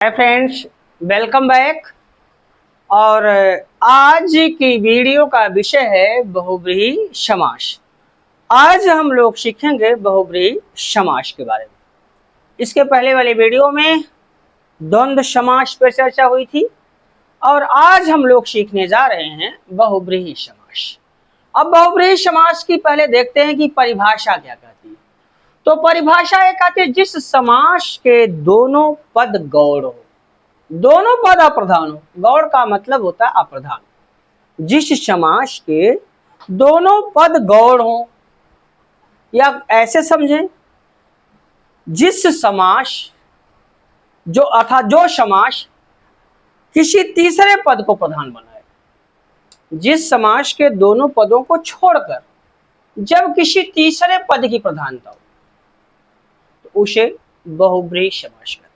Hi friends, welcome back. और आज की वीडियो का विषय है बहुव्रीहि समास। आज हम लोग सीखेंगे बहुव्रीहि समास के बारे में। इसके पहले वाले वीडियो में द्वंद्व समास पर चर्चा हुई थी और आज हम लोग सीखने जा रहे हैं बहुव्रीहि समास। अब बहुव्रीहि समास की पहले देखते हैं कि परिभाषा क्या कहती है। तो परिभाषा ये कहती है जिस समास के दोनों पद गौड़ हो, दोनों पद अप्रधान हो। गौड़ का मतलब होता है अप्रधान। जिस समास के दोनों पद गौड़ हो, या ऐसे समझें, जिस समास जो समास किसी तीसरे पद को प्रधान बनाए, जिस समास के दोनों पदों को छोड़कर जब किसी तीसरे पद की प्रधानता हो तो उसे बहुव्रीहि समास कहते हैं।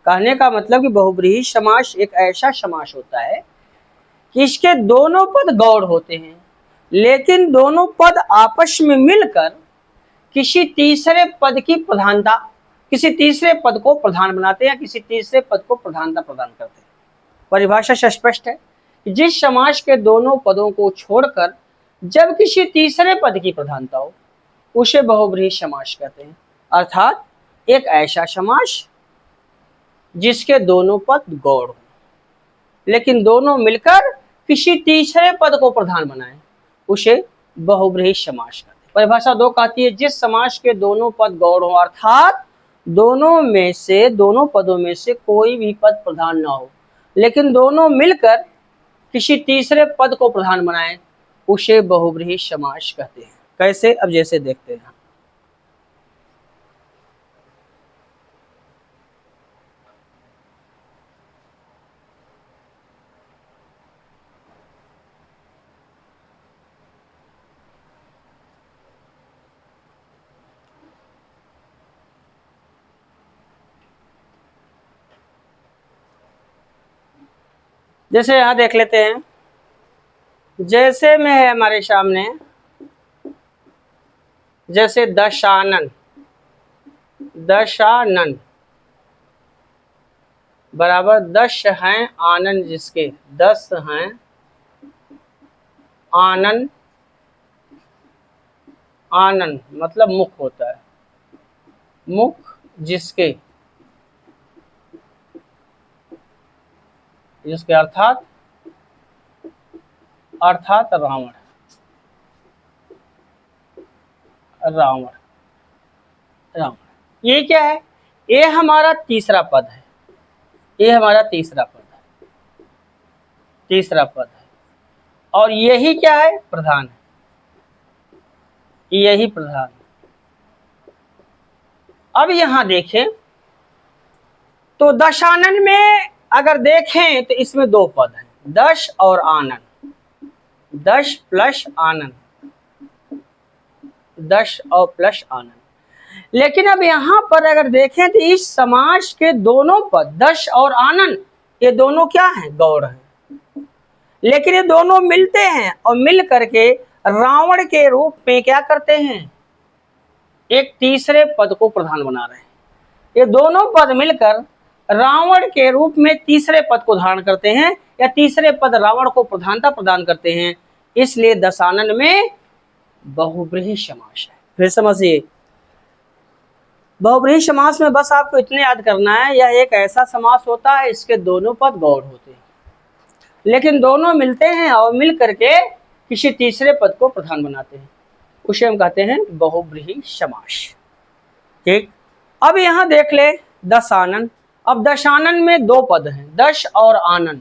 कहने का मतलब कि बहुव्रीहि समास एक ऐसा समास होता है कि इसके दोनों पद गौड़ होते हैं, लेकिन दोनों पद आपस में मिलकर किसी तीसरे पद की प्रधानता, किसी तीसरे पद को प्रधान बनाते हैं या किसी तीसरे पद को प्रधानता प्रदान करते हैं। परिभाषा से स्पष्ट है कि जिस समास के दोनों पदों को छोड़कर जब किसी तीसरे पद की प्रधानता हो उसे बहुव्रीहि समास कहते हैं। अर्थात एक ऐसा समास जिसके दोनों पद गौड़ हो लेकिन दोनों मिलकर किसी तीसरे पद को प्रधान बनाए उसे बहुव्रीहि समास कहते हैं। परिभाषा 2 कहती है जिस समास के दोनों पद गौड़ हो, अर्थात दोनों पदों में से कोई भी पद प्रधान ना हो लेकिन दोनों मिलकर किसी तीसरे पद को प्रधान बनाए उसे बहुव्रीहि समास कहते हैं। कैसे? अब जैसे देखते हैं। जैसे यहां देख लेते हैं, जैसे में है हमारे सामने, जैसे दशानन, दशानन बराबर 10 हैं आनन, जिसके 10 हैं आनन। आनन मतलब मुख होता है, मुख जिसके जिसके अर्थात रावण। रावण रावण ये क्या है? ये हमारा तीसरा पद है, ये हमारा तीसरा पद है, तीसरा पद है। और यही क्या है? प्रधान है, यही प्रधान है। अब यहां देखें तो दशानन में अगर देखें तो इसमें 2 पद हैं, 10 और आनन, 10 प्लस आनन, 10 और प्लस आनन। लेकिन अब यहां पर अगर देखें तो इस समास के दोनों पद 10 और आनन, ये दोनों क्या हैं? गौड़ हैं। लेकिन ये दोनों मिलते हैं और मिल करके रावण के रूप में क्या करते हैं? एक तीसरे पद को प्रधान बना रहे हैं। ये दोनों पद मिलकर रावण के रूप में तीसरे पद को धारण करते हैं या तीसरे पद रावण को प्रधानता प्रदान करते हैं। इसलिए दशानन में बहुव्रीहि समास है। फिर समझिए, बहुव्रीहि समास में बस आपको इतने याद करना है, यह एक ऐसा समास होता है इसके दोनों पद गौड़ होते हैं लेकिन दोनों मिलते हैं और मिल करके किसी तीसरे पद को प्रधान बनाते हैं, उसे हम कहते हैं बहुव्रीहि समास। ठीक, अब यहां देख ले दशानन। अब दशानन में 2 पद हैं, 10 और आनन,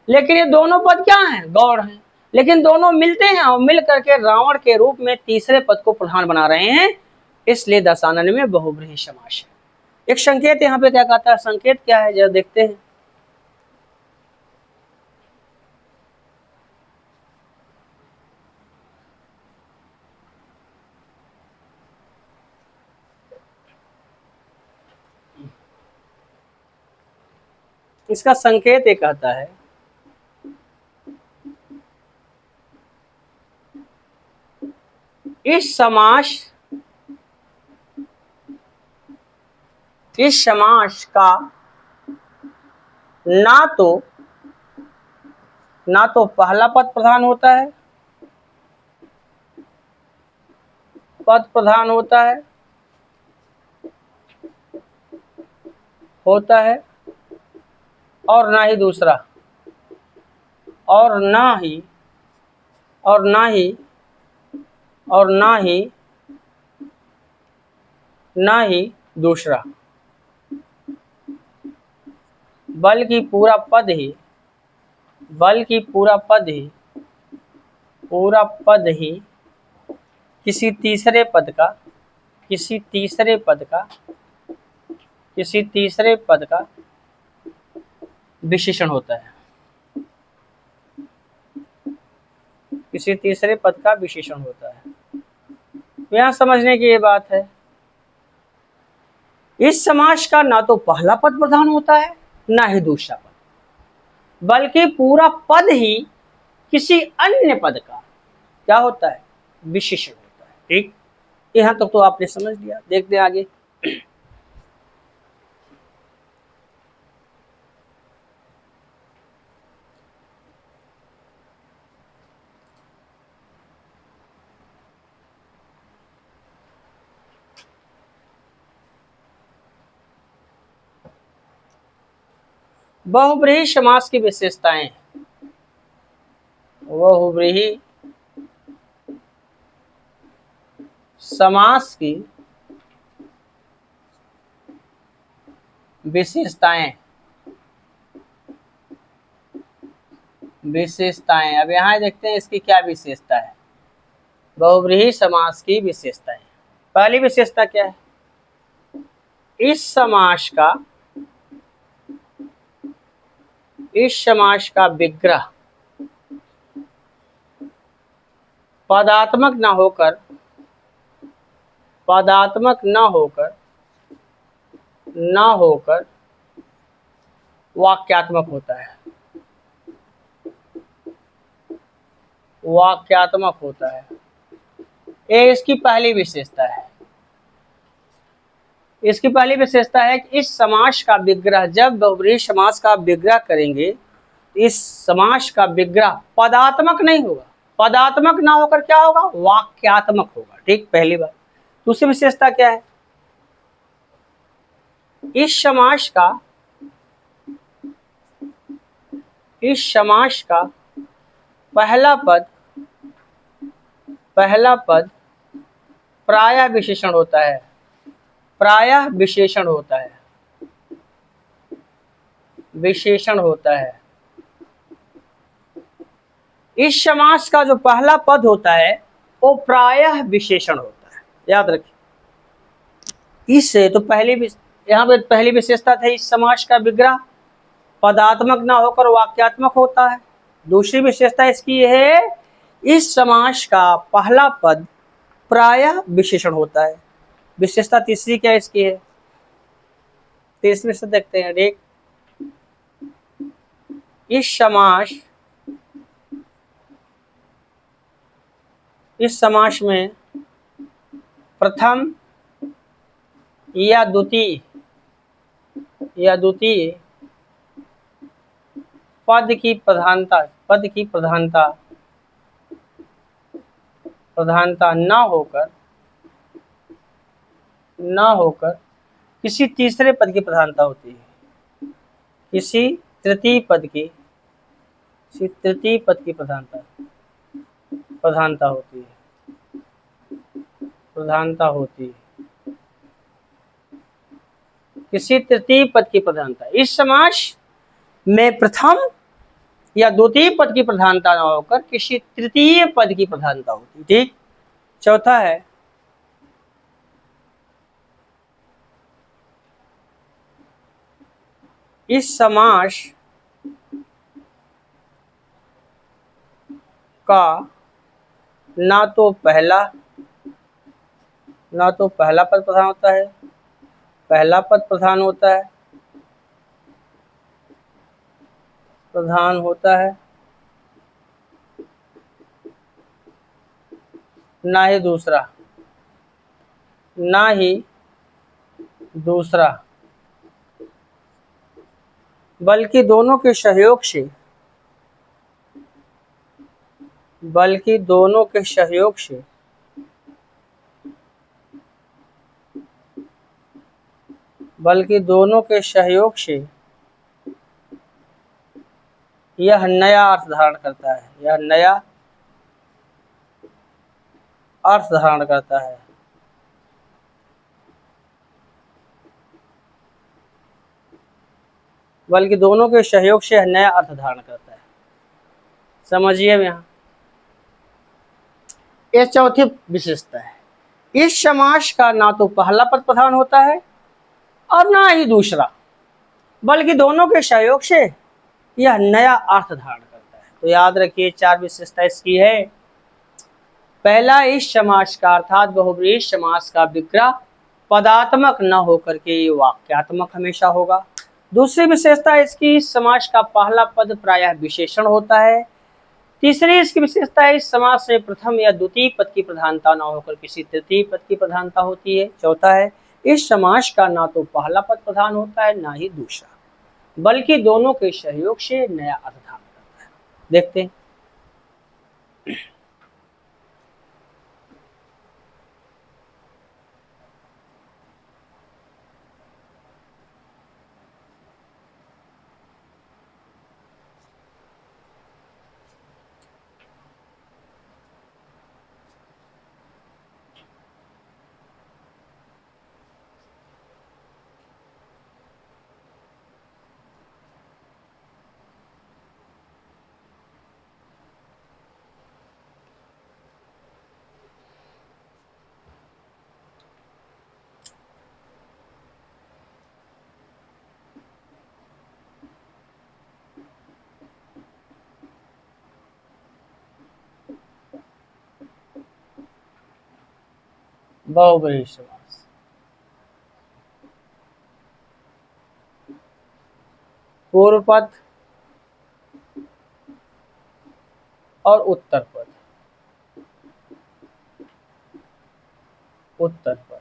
लेकिन ये दोनों पद क्या हैं? गौड़ हैं। लेकिन दोनों मिलते हैं और मिल करके रावण के रूप में तीसरे पद को प्रधान बना रहे हैं, इसलिए दशानन में बहुव्रीहि समास है। एक संकेत यहाँ पे क्या कहता है? संकेत क्या है जरा देखते हैं। इसका संकेत ये कहता है इस समास का ना तो पहला पद प्रधान होता है, और ना ही दूसरा, और ना ही दूसरा, बल्कि पूरा पद ही किसी तीसरे पद का विशेषण होता है, यहाँ समझने की ये बात है, इस समास का ना तो पहला पद प्रधान होता है ना ही दूसरा पद, बल्कि पूरा पद ही किसी अन्य पद का क्या होता है, विशेषण होता है। ठीक, यहां तक तो आपने समझ लिया। देखते हैं आगे। बहुब्रीहि समास की विशेषताएं, बहुब्रीहि समास की विशेषताएं। अब यहाँ देखते हैं इसकी क्या विशेषता है, बहुब्रीहि समास की विशेषताएं। पहली विशेषता क्या है, इस समास का विग्रह पदात्मक न होकर वाक्यात्मक होता है, ये इसकी पहली विशेषता है। कि इस समास का विग्रह, जब बहुब्रीहि समास का विग्रह करेंगे, इस समास का विग्रह पदात्मक नहीं होगा, पदात्मक ना होकर क्या होगा, वाक्यात्मक होगा। ठीक, पहली बात। दूसरी विशेषता क्या है, इस समास का पहला पद प्रायः विशेषण होता है। इस समास का जो पहला पद होता है वो प्रायः विशेषण होता है, याद रखिए। इससे तो यहाँ पे पहली विशेषता थी, इस समास का विग्रह पदात्मक ना होकर वाक्यात्मक होता है। दूसरी विशेषता इसकी है, इस समास का पहला पद प्रायः विशेषण होता है। विशेषता तीसरी क्या इसकी है, तीसरी से देखते हैं। देख, इस समास में प्रथम या द्वितीय पद की प्रधानता न होकर किसी तीसरे पद की प्रधानता होती है, किसी तृतीय पद की प्रधानता होती है, किसी तृतीय पद की प्रधानता। इस समास में प्रथम या द्वितीय पद की प्रधानता न होकर किसी तृतीय पद की प्रधानता होती है। ठीक, चौथा है, इस समास का ना तो पहला पद प्रधान होता है, ना ही दूसरा, बल्कि दोनों के सहयोग से बल्कि दोनों के सहयोग से बल्कि दोनों के सहयोग से यह नया अर्थ धारण करता है। यह नया अर्थ धारण करता है। बल्कि दोनों के सहयोग से यह नया अर्थ धारण करता है। समझिए यहाँ ये चौथी विशेषता है। इस समास का ना तो पहला पद प्रधान होता है और ना ही दूसरा, बल्कि दोनों के सहयोग से यह नया अर्थ धारण करता है। तो याद रखिए 4 विशेषता इसकी है। पहला, इस समास का अर्थात बहुब्रीहि समास का विग्रह पदात्मक न होकर के ये वाक्यात्मक हमेशा होगा। दूसरी विशेषता इसकी, इस समास का पहला पद प्रायः विशेषण होता है। तीसरी इसकी विशेषता है, इस समास से प्रथम या द्वितीय पद की प्रधानता न होकर किसी तृतीय पद की प्रधानता होती है। चौथा है, इस समास का ना तो पहला पद प्रधान होता है ना ही दूसरा, बल्कि दोनों के सहयोग से नया अर्थ धारण करता है। देखते हैं बहुब्रीहि समास। पूर्व पद और उत्तर पद। उत्तर पद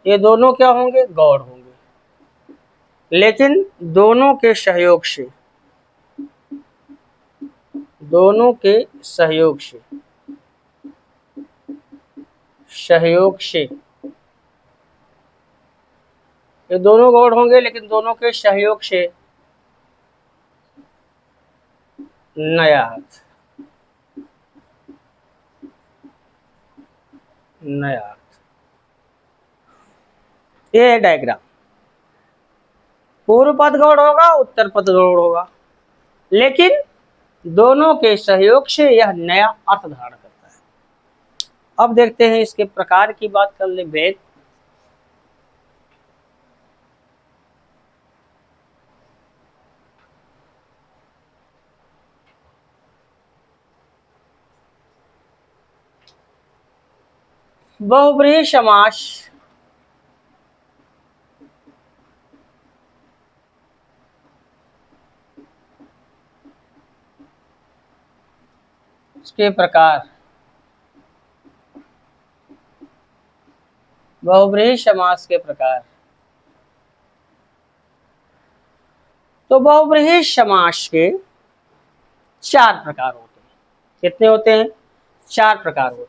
ये दोनों क्या होंगे? गौड़ होंगे, लेकिन दोनों के सहयोग से दोनों के सहयोग से सहयोग से ये दोनों गौड़ होंगे, लेकिन दोनों के सहयोग से नया अर्थ नया अर्थ। ये है डायग्राम। पूर्व पद गौड़ होगा, उत्तर पद गौड़ होगा, लेकिन दोनों के सहयोग से यह नया अर्थ धारण करता है। अब देखते हैं इसके प्रकार की बात कर ले। भेद। बहुब्रीहि समास के प्रकार। बहुब्रीहि समास के प्रकार। तो बहुब्रीहि समास के 4 प्रकार होते हैं। कितने होते हैं? 4 प्रकार होते हैं।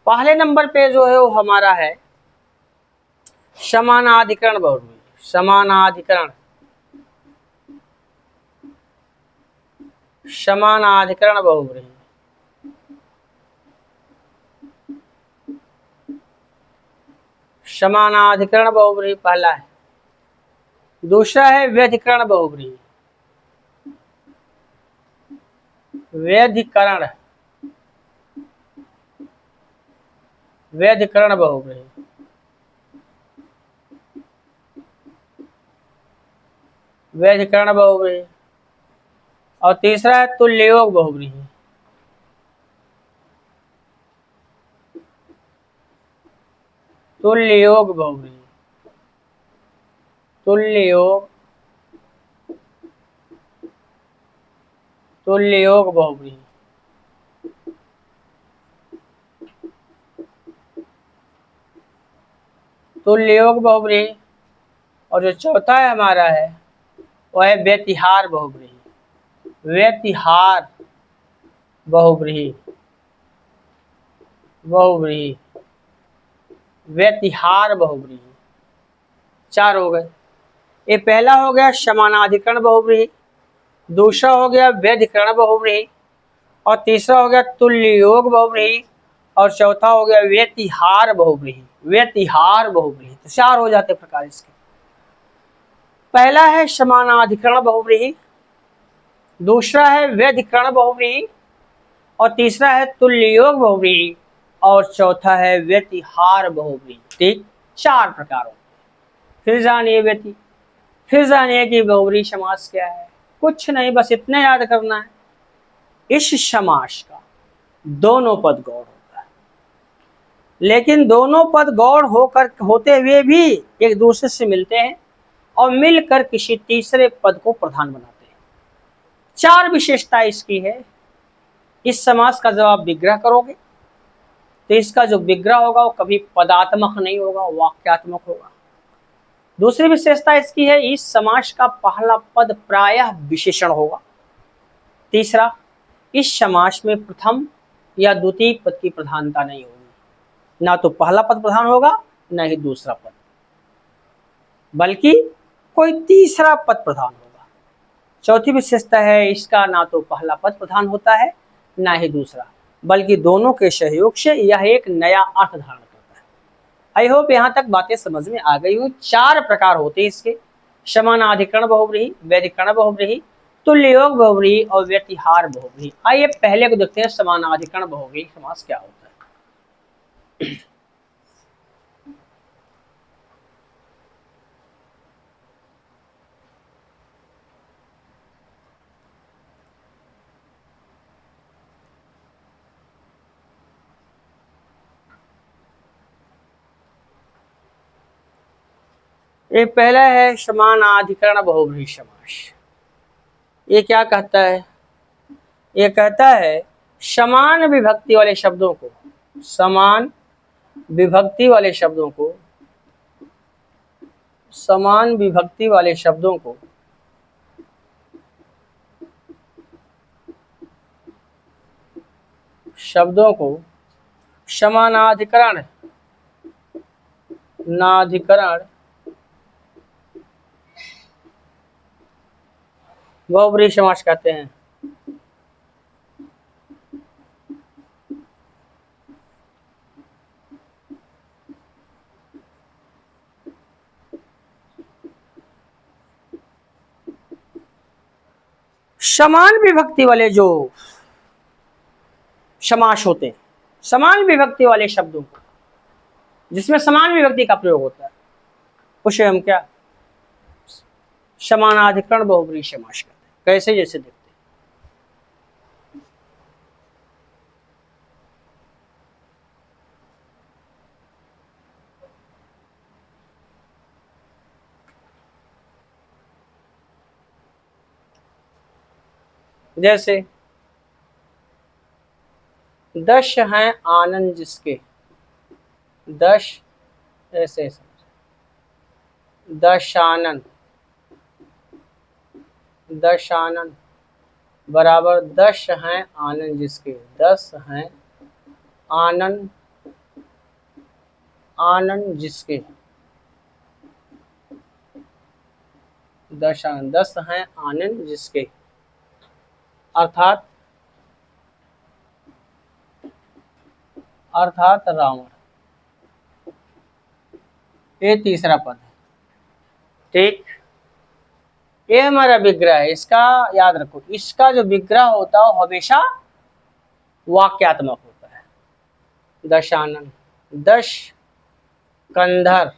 पहले नंबर पे जो है वो हमारा है समानाधिकरण बहुब्रीहि। समानाधिकरण बहुब्रीहि। समानाधिकरण बहुब्रीहि पहला है। दूसरा है व्यधिकरण बहुब्रीहि। व्यधिकरण बहुब्रीहि। व्यधिकरण बहुब्रीहि। और तीसरा है तुल्ययोग बहुब्रीहि। तुल्ययोग बहुब्रीहि। तुल्ययोग बहुब्रीहि। तुल्ययोग बहुब्रीहि और जो चौथा है हमारा है वह है व्यतिहार बहुव्रीहि। व्यतिहार बहुव्रीहि, बहुव्रीहि, व्यतिहार बहुव्रीहि। चार हो गए। ये पहला हो गया समानाधिकरण बहुव्रीहि, दूसरा हो गया व्यधिकरण बहुव्रीहि, और तीसरा हो गया तुल्य योग बहुव्रीहि, और चौथा हो गया व्यतिहार बहुव्रीहि। व्यतिहार बहुव्रीहि, तो चार हो जाते प्रकार इसके। पहला है समानाधिकरण बहुव्रीहि, दूसरा है व्यधिकरण बहुव्रीहि, और तीसरा है तुल्य योग बहुव्रीहि, और चौथा है व्यतिहार बहुव्रीहि। ठीक, चार प्रकारों। फिर जानिए फिर जानिए कि बहुव्रीहि समास क्या है। कुछ नहीं, बस इतना याद करना है, इस समास का दोनों पद गौण होता है, लेकिन दोनों पद गौण होते हुए भी एक दूसरे से मिलते हैं और मिलकर किसी तीसरे पद को प्रधान बनाते हैं। चार विशेषता इसकी है। इस समास का जब आप विग्रह करोगे तो इसका जो विग्रह होगा वो कभी पदात्मक नहीं होगा, वाक्यात्मक होगा। दूसरी विशेषता इसकी है, इस समास का पहला पद प्रायः विशेषण होगा। तीसरा, इस समास में प्रथम या द्वितीय पद की प्रधानता नहीं होगी, ना तो पहला पद प्रधान होगा न ही दूसरा पद, बल्कि कोई तीसरा पद प्रधान होगा। चौथी विशेषता है, इसका ना तो पहला पद प्रधान होता है ना ही दूसरा, बल्कि दोनों के सहयोग से यह एक नया अर्थ धारण करता है। आई होप यहाँ तक बातें समझ में आ गई हो। चार प्रकार होते हैं इसके, समानाधिकरण बहुव्रीहि, व्यधिकरण बहुव्रीहि, तुल्य योग बहुव्रीहि और व्यतिहार बहुव्रीहि। आइए पहले को देखते हैं, समानाधिकरण बहुव्रीहि समास क्या होता है। ये पहला है समानाधिकरण बहुव्रीहि समास। ये क्या कहता है? ये कहता है समान विभक्ति वाले शब्दों को, समान विभक्ति वाले शब्दों को, समान विभक्ति वाले शब्दों को समानाधिकरण नाधिकरण बहुव्रीहि समास कहते हैं। समान विभक्ति वाले जो समास होते हैं, समान विभक्ति वाले शब्दों को जिसमें समान विभक्ति का प्रयोग होता है, उसे हम क्या समानाधिकरण बहुव्रीहि समास कहते हैं। कैसे? जैसे देखते हैं, जैसे 10 हैं आनंद जिसके, 10 ऐसे 10 आनंद, 10 आनंद बराबर 10 हैं आनंद जिसके, 10 हैं आनंद, आनंद जिसके, 10 आनंद, 10 हैं आनंद जिसके, अर्थात रावण। ये तीसरा पद है। ठीक, ये हमारा विग्रह है। इसका याद रखो, इसका जो विग्रह होता है वो हमेशा वाक्यात्मक होता है। 10 आनंद, 10 कंधर,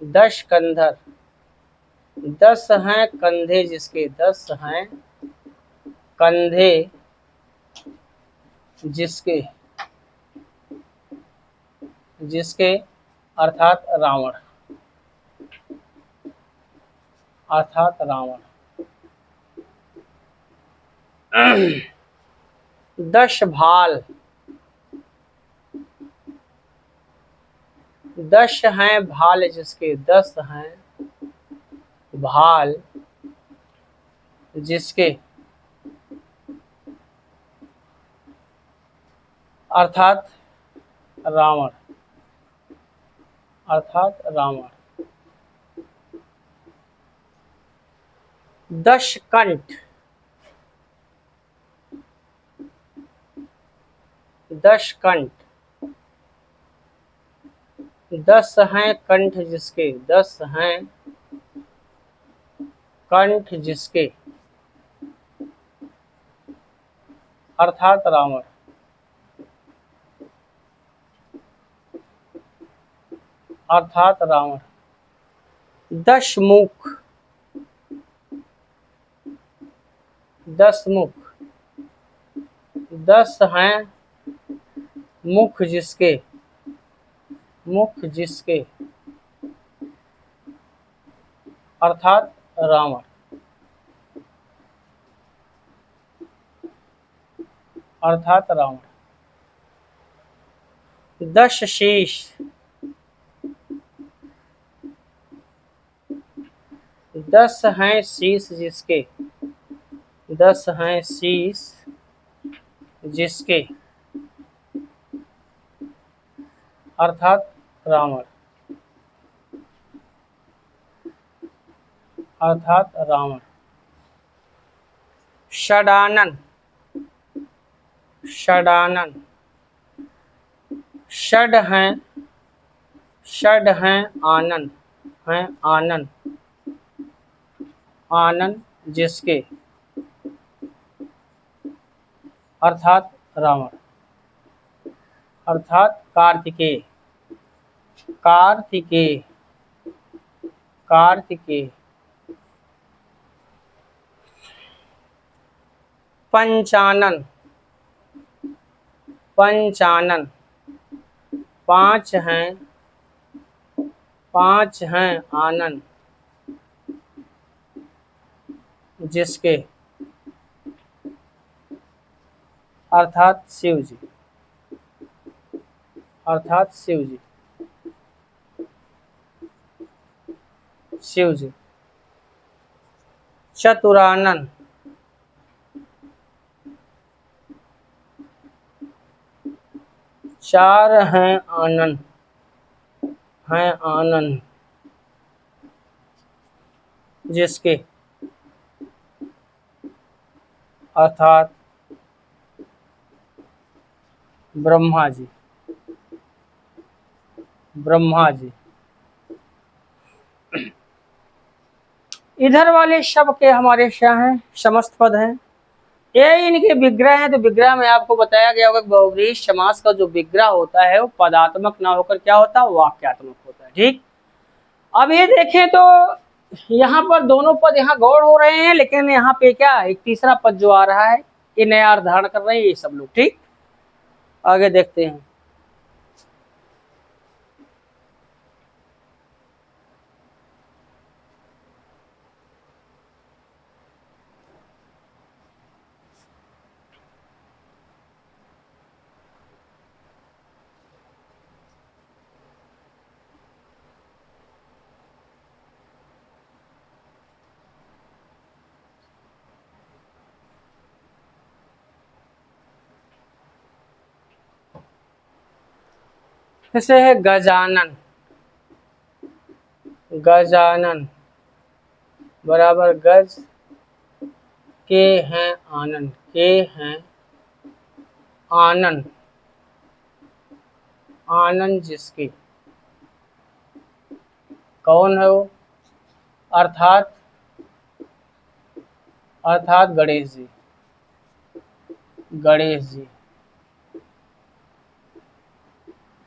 10 कंधर, 10 हैं कंधे जिसके, 10 हैं कंधे जिसके, जिसके अर्थात रावण, अर्थात रावण। 10 भाल, 10 हैं भाल जिसके, 10 हैं भाल जिसके, अर्थात रावण, अर्थात रावण। 10 कंठ, 10 कंठ, 10 हैं कंठ जिसके, 10 हैं कंठ जिसके, अर्थात रावण। 10 मुख, 10 मुख, 10 हैं मुख जिसके, मुख जिसके, अर्थात रावण। 10 शीश, 10 हैं शीश जिसके, 10 हैं शीश जिसके, अर्थात रावण, अर्थात रावण। षडानन, षडानन, षड हैं, षड हैं आनन, हैं आनन, आनन जिसके, अर्थात रावण, अर्थात कार्तिकेय, कार्तिकेय, कार्तिकेय। पंचानन, पंचानन, 5 हैं, 5 हैं आनन जिसके, अर्थात शिव जी, अर्थात शिव जी, शिव जी। चतुरानन, 4 हैं आनन, हैं आनन जिसके, अर्थात ब्रह्मा जी, ब्रह्मा जी। इधर वाले शब्द के हमारे क्या हैं, समस्त पद हैं। ये इनके विग्रह हैं, तो विग्रह में आपको बताया गया होगा कि बहुव्रीहि समास का जो विग्रह होता है वो पदात्मक ना होकर क्या होता है, वाक्यात्मक होता है। ठीक, अब ये देखें तो यहाँ पर दोनों पद यहाँ गौड़ हो रहे हैं, लेकिन यहाँ पे क्या एक तीसरा पद जो आ रहा है ये नया अर्थ धारण कर रहे हैं ये सब लोग। ठीक, आगे देखते हैं। जैसे है गजानन, गजानन बराबर गज के हैं आनन, के हैं आनन, आनन जिसके, कौन है वो, अर्थात, अर्थात गणेश जी, गणेश जी,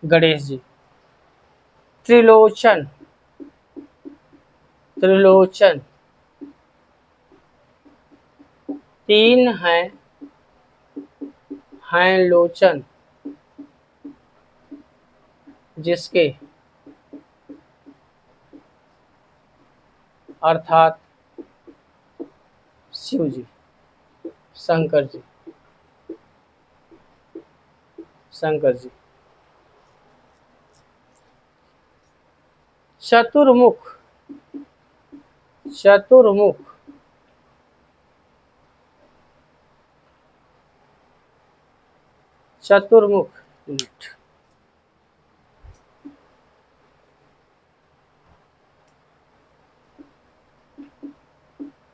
गणेश जी। त्रिलोचन, त्रिलोचन, 3 हैं लोचन जिसके, अर्थात शिव जी, शंकर जी, शंकर जी। चतुर्मुख, चतुर्मुख, चतुर्मुख,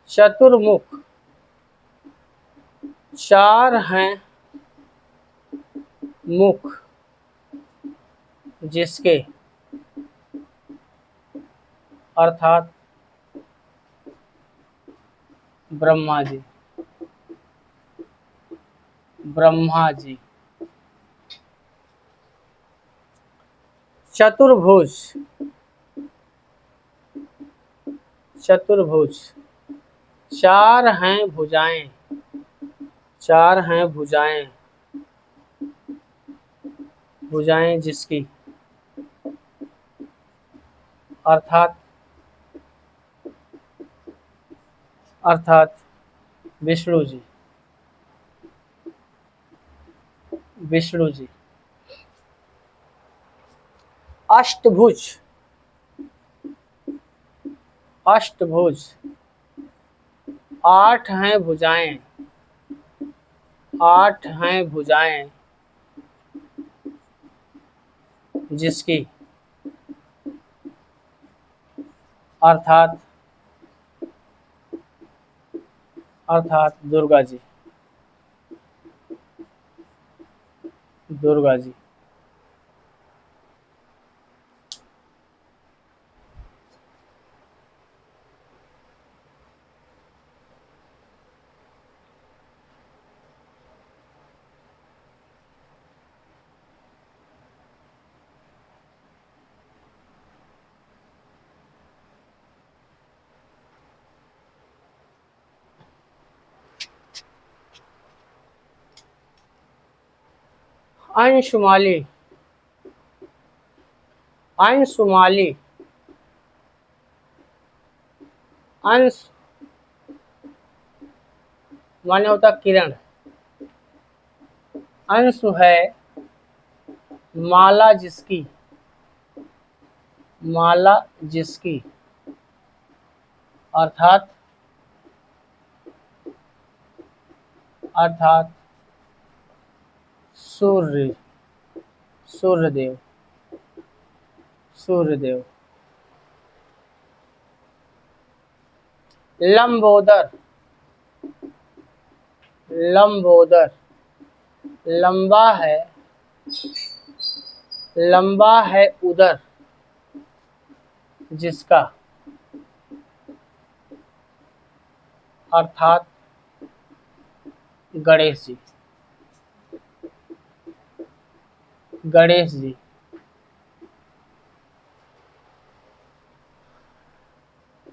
चतुर्मुख, चार हैं मुख जिसके, अर्थात ब्रह्मा जी, ब्रह्मा जी। चतुर्भुज, चतुर्भुज, चार हैं भुजाएं, चार हैं भुजाएं, भुजाएं जिसकी, अर्थात, अर्थात विष्णु जी, विष्णु जी। अष्टभुज, अष्टभुज, आठ हैं भुजाएं, आठ हैं भुजाएं जिसकी, अर्थात, अर्थात दुर्गा जी, दुर्गा जी। अंशुमाली, अंशुमाली, अंश माने होता किरण, अंशु है माला जिसकी, माला जिसकी, अर्थात, अर्थात सूर्य, सूर्यदेव, सूर्यदेव। लंबोदर, लंबोदर, लंबा है, लंबा है उदर जिसका, अर्थात गणेश जी, गणेश जी।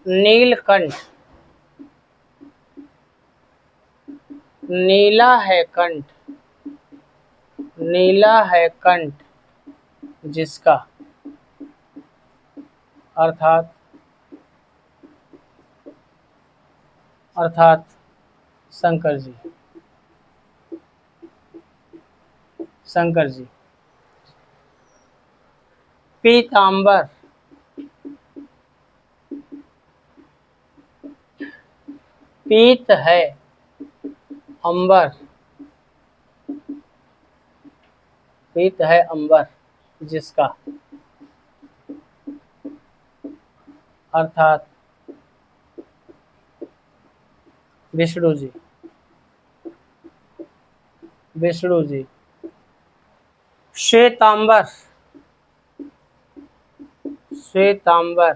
नीलकंठ, नीला है कंठ, नीला है कंठ जिसका, अर्थात, अर्थात शंकर जी, शंकर जी। पीतांबर, पीत है अंबर, पीत है अंबर जिसका, अर्थात विष्णु जी, विष्णु जी। श्वेतांबर, श्वेतांबर,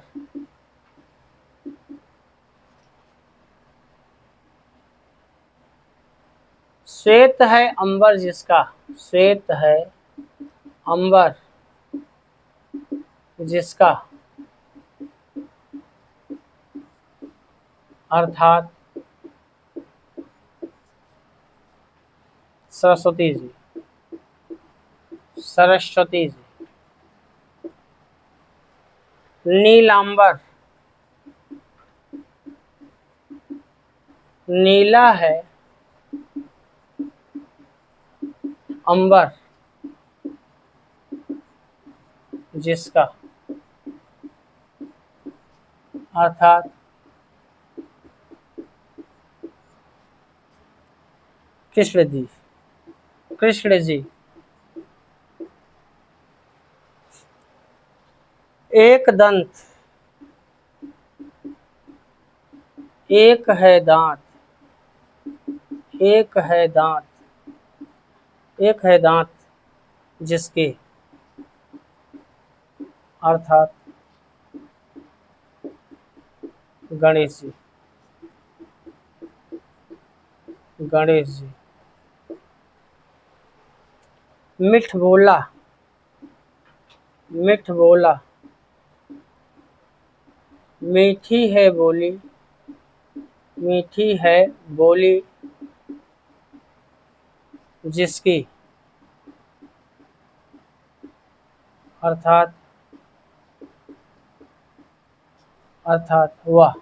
श्वेत है अंबर जिसका, श्वेत है अंबर जिसका, अर्थात सरस्वती जी, सरस्वती जी। नीलांबर, नीला है अंबर जिसका, अर्थात कृष्ण जी, कृष्ण जी। एक दंत, एक है दांत, एक है दांत, एक है दांत जिसके, अर्थात गणेश जी, गणेश जी। मिठ बोला, मिठ बोला, मीठी है बोली, मीठी है बोली जिसकी, अर्थात, अर्थात वह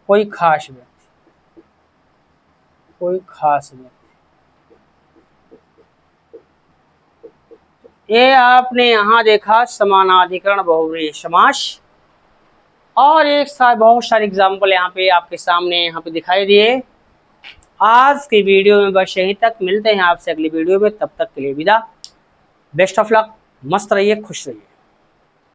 कोई खास व्यक्ति, कोई खास व्यक्ति। ये आपने यहाँ देखा समानाधिकरण बहुव्रीहि समास, और एक साथ बहुत सारे एग्जाम्पल यहाँ पे आपके सामने यहाँ पे दिखाई दिए। आज की वीडियो में बस यहीं तक, मिलते हैं आपसे अगली वीडियो में, तब तक के लिए विदा। बेस्ट ऑफ लक, मस्त रहिए, खुश रहिए।